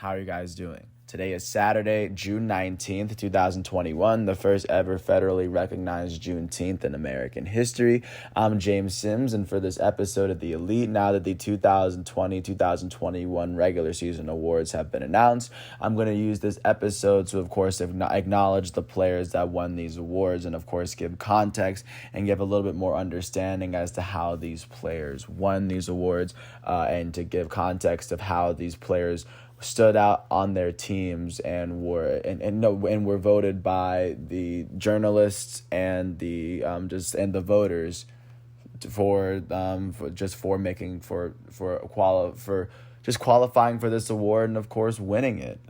How are you guys doing? Today is Saturday, June 19th, 2021, the first ever federally recognized Juneteenth in American history. I'm James Sims, and for this episode of The Elite, now that the 2020-2021 regular season awards have been announced, I'm going to use this episode to, of course, acknowledge the players that won these awards and, of course, give context and give a little bit more understanding as to how these players won these awards and to give context of how these players stood out on their teams and were voted by the journalists and the voters for qualifying for this award and of course winning it.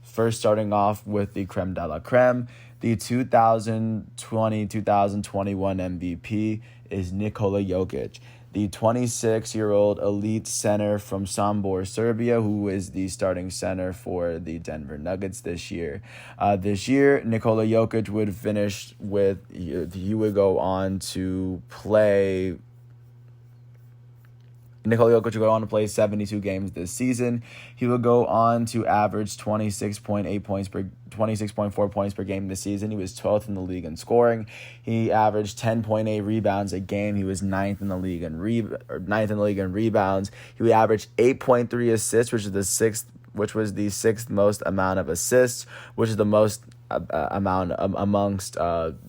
First, starting off with the creme de la creme, the 2020-2021 MVP is Nikola Jokic, the 26-year-old elite center from Sombor, Serbia, who is the starting center for the Denver Nuggets this year. This year, Nikola Jokic would go on to play 72 games this season. He will go on to average 26.4 points per game this season. He was 12th in the league in scoring. He averaged 10.8 rebounds a game. He was ninth in the league in rebounds. He averaged 8.3 assists, which was the sixth most amount of assists, which is the most amount amongst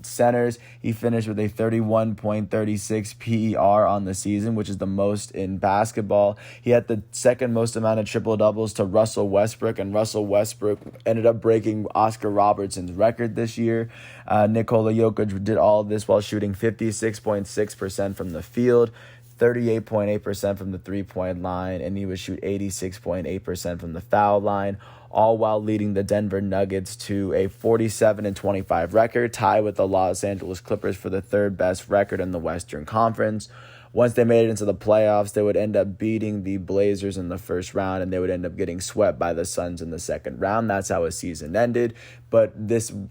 centers. He finished with a 31.36 PER on the season, which is the most in basketball. He had the second most amount of triple doubles to Russell Westbrook, and Russell Westbrook ended up breaking Oscar Robertson's record this year. Nikola Jokic did all of this while shooting 56.6% from the field, 38.8% from the three-point line, and he would shoot 86.8% from the foul line, all while leading the Denver Nuggets to a 47-25 record, tied with the Los Angeles Clippers for the third best record in the Western Conference. Once they made it into the playoffs, they would end up beating the Blazers in the first round, and they would end up getting swept by the Suns in the second round. That's how his season ended. But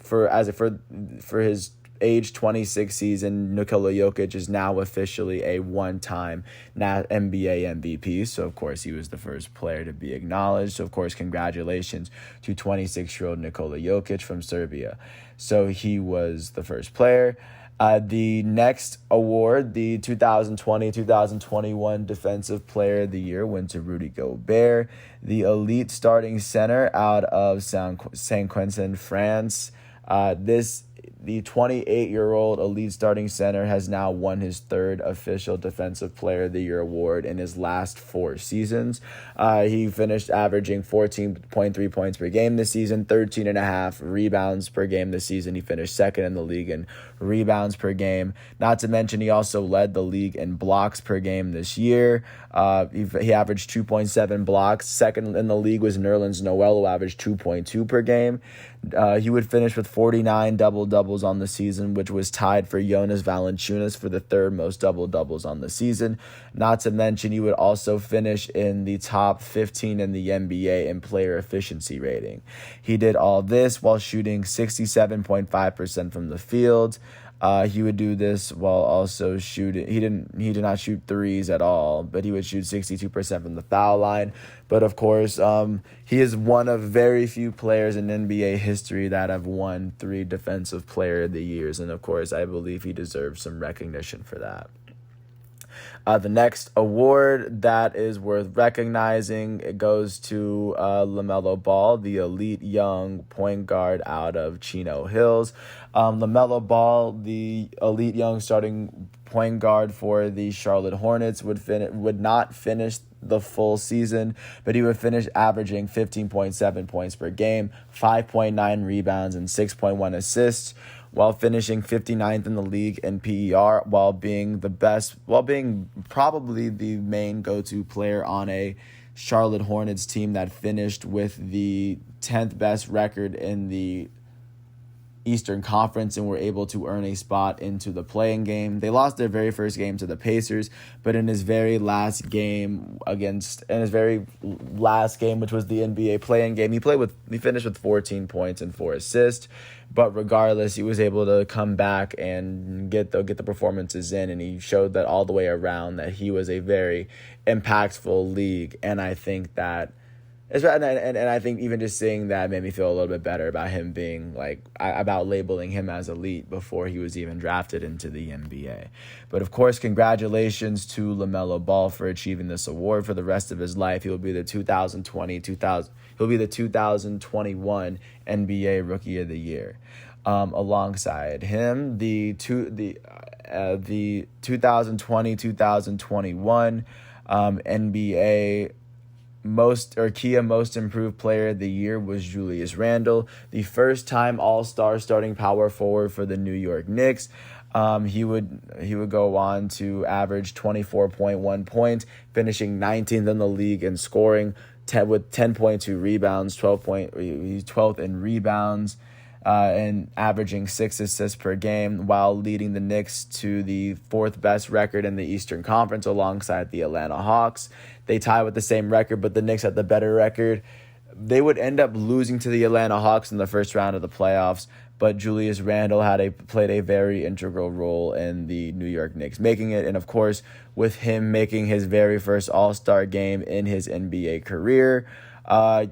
for his age 26 season, Nikola Jokic is now officially a one-time NBA MVP. So, of course, he was the first player to be acknowledged. So, of course, congratulations to 26-year-old Nikola Jokic from Serbia. So, he was the first player. The next award, the 2020-2021 Defensive Player of the Year, went to Rudy Gobert, the elite starting center out of Saint-Quentin, France. The 28-year-old elite starting center has now won his third official Defensive Player of the Year award in his last 4 seasons. He finished averaging 14.3 points per game this season, 13.5 rebounds per game this season. He finished second in the league in rebounds per game. Not to mention, he also led the league in blocks per game this year. He averaged 2.7 blocks. Second in the league was Nerlens Noel, who averaged 2.2 per game. He would finish with 49 double-doubles on the season, which was tied for Jonas Valanciunas for the third most double-doubles on the season. Not to mention, he would also finish in the top 15 in the NBA in player efficiency rating. He did all this while shooting 67.5% from the field. He would do this while also shooting. He did not shoot threes at all, but he would shoot 62% from the foul line. But of course, he is one of very few players in NBA history that have won 3 Defensive Player of the Years, and of course, I believe he deserves some recognition for that. The next award that is worth recognizing, it goes to LaMelo Ball, the elite young point guard out of Chino Hills. LaMelo Ball, the elite young starting point guard for the Charlotte Hornets, would not finish the full season, but he would finish averaging 15.7 points per game, 5.9 rebounds, and 6.1 assists, while finishing 59th in the league in PER, while being probably the main go-to player on a Charlotte Hornets team that finished with the 10th best record in the Eastern Conference and were able to earn a spot into the play-in game. They lost their very first game to the Pacers, but in his very last game, which was the NBA play-in game, he finished with 14 points and 4 assists. But regardless, he was able to come back and get the performances in, and he showed that all the way around that he was a very impactful league. And I think that And I think even just seeing that made me feel a little bit better about him being about labeling him as elite before he was even drafted into the NBA. But of course, congratulations to LaMelo Ball for achieving this award for the rest of his life. He'll be the 2021 NBA Rookie of the Year. Alongside him, the 2020-2021 NBA Kia Most Improved Player of the Year was Julius Randle, the first-time All-Star starting power forward for the New York Knicks. He would go on to average 24.1 points, finishing 19th in the league in scoring, with 10.2 rebounds, he's 12th in rebounds, and averaging 6 assists per game, while leading the Knicks to the fourth best record in the Eastern Conference alongside the Atlanta Hawks. They tie with the same record, but the Knicks had the better record. They would end up losing to the Atlanta Hawks in the first round of the playoffs, but Julius Randle played a very integral role in the New York Knicks making it, and of course, with him making his very first All-Star game in his NBA career, of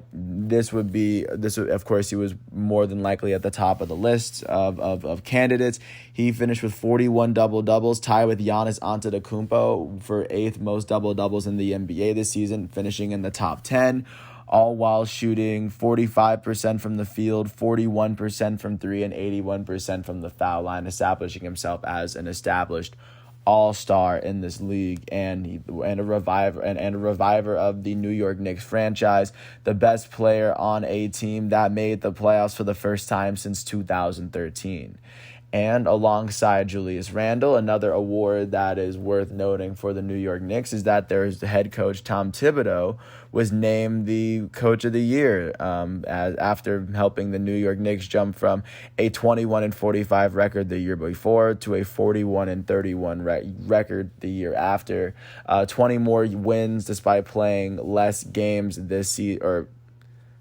course, he was more than likely at the top of the list of candidates. He finished with 41 double-doubles, tied with Giannis Antetokounmpo for 8th most double-doubles in the NBA this season, finishing in the top 10, all while shooting 45% from the field, 41% from three, and 81% from the foul line, establishing himself as an established all-star in this league and a reviver of the New York Knicks franchise, the best player on a team that made the playoffs for the first time since 2013. And alongside Julius Randle, another award that is worth noting for the New York Knicks is that their head coach, Tom Thibodeau, was named the Coach of the Year after helping the New York Knicks jump from a 21-45 record the year before to a 41-31 record the year after. 20 more wins despite playing less games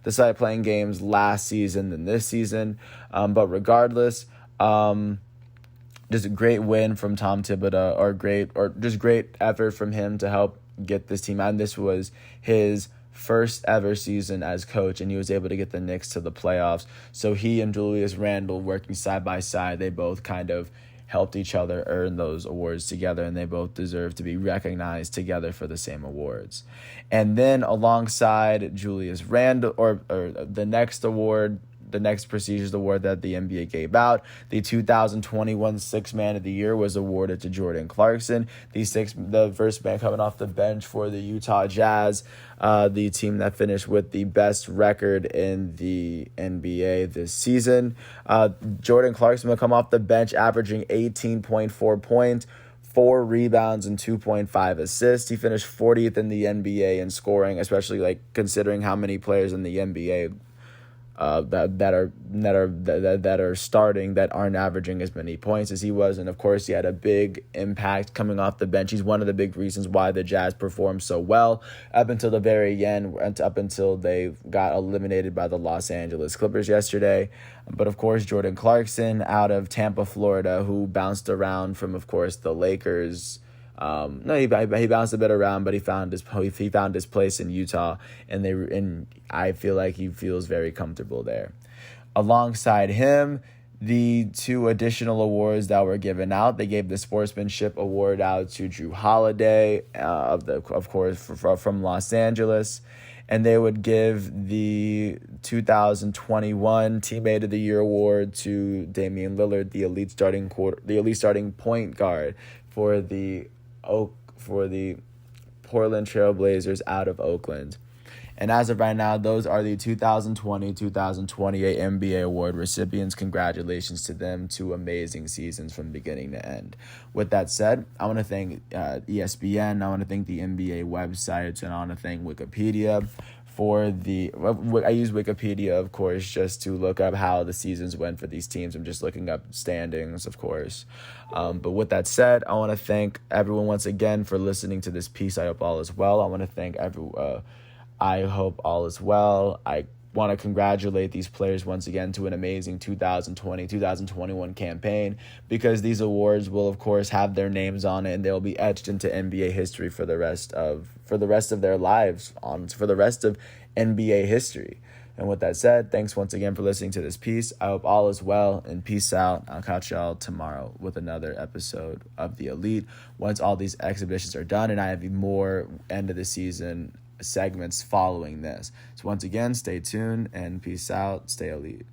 despite playing games last season than this season. But regardless, just a great win from Tom Thibodeau, just great effort from him to help get this team out. And this was his first ever season as coach, and he was able to get the Knicks to the playoffs. So he and Julius Randle working side by side, they both kind of helped each other earn those awards together, and they both deserve to be recognized together for the same awards. And then alongside Julius Randle, or the next award, the next prestigious award that the NBA gave out, the 2021 Sixth Man of the Year was awarded to Jordan Clarkson, the first man coming off the bench for the Utah Jazz, the team that finished with the best record in the NBA this season. Jordan Clarkson will come off the bench averaging 18.4 points, 4 rebounds, and 2.5 assists. He finished 40th in the NBA in scoring, especially considering how many players in the NBA that are starting that aren't averaging as many points as he was. And of course, he had a big impact coming off the bench. He's one of the big reasons why the Jazz performed so well up until the very end, up until they got eliminated by the Los Angeles Clippers yesterday. But of course, Jordan Clarkson out of Tampa, Florida, who bounced around from, of course, the Lakers. He bounced a bit around, but he found his place in Utah, and I feel like he feels very comfortable there. Alongside him, the 2 additional awards that were given out, they gave the Sportsmanship Award out to Jrue Holiday, from Los Angeles, and they would give the 2021 Teammate of the Year award to Damian Lillard, the elite starting point guard for the Portland Trailblazers out of Oakland. And as of right now, those are the 2020-2028 NBA award recipients. Congratulations to them. 2 amazing seasons from beginning to end. With that said, I want to thank ESPN. I want to thank the NBA websites, and I want to thank Wikipedia I use Wikipedia, of course, just to look up how the seasons went for these teams. I'm just looking up standings, of course. But with that said, I want to thank everyone once again for listening to this piece. I hope all is well. I want to thank everyone. I hope all is well. I want to congratulate these players once again to an amazing 2020-2021 campaign, because these awards will, of course, have their names on it, and they'll be etched into NBA history for the rest of their lives, for the rest of NBA history. And with that said, thanks once again for listening to this piece. I hope all is well, and peace out. I'll catch y'all tomorrow with another episode of The Elite once all these exhibitions are done and I have more end of the season segments following this. So once again, stay tuned and peace out. Stay elite.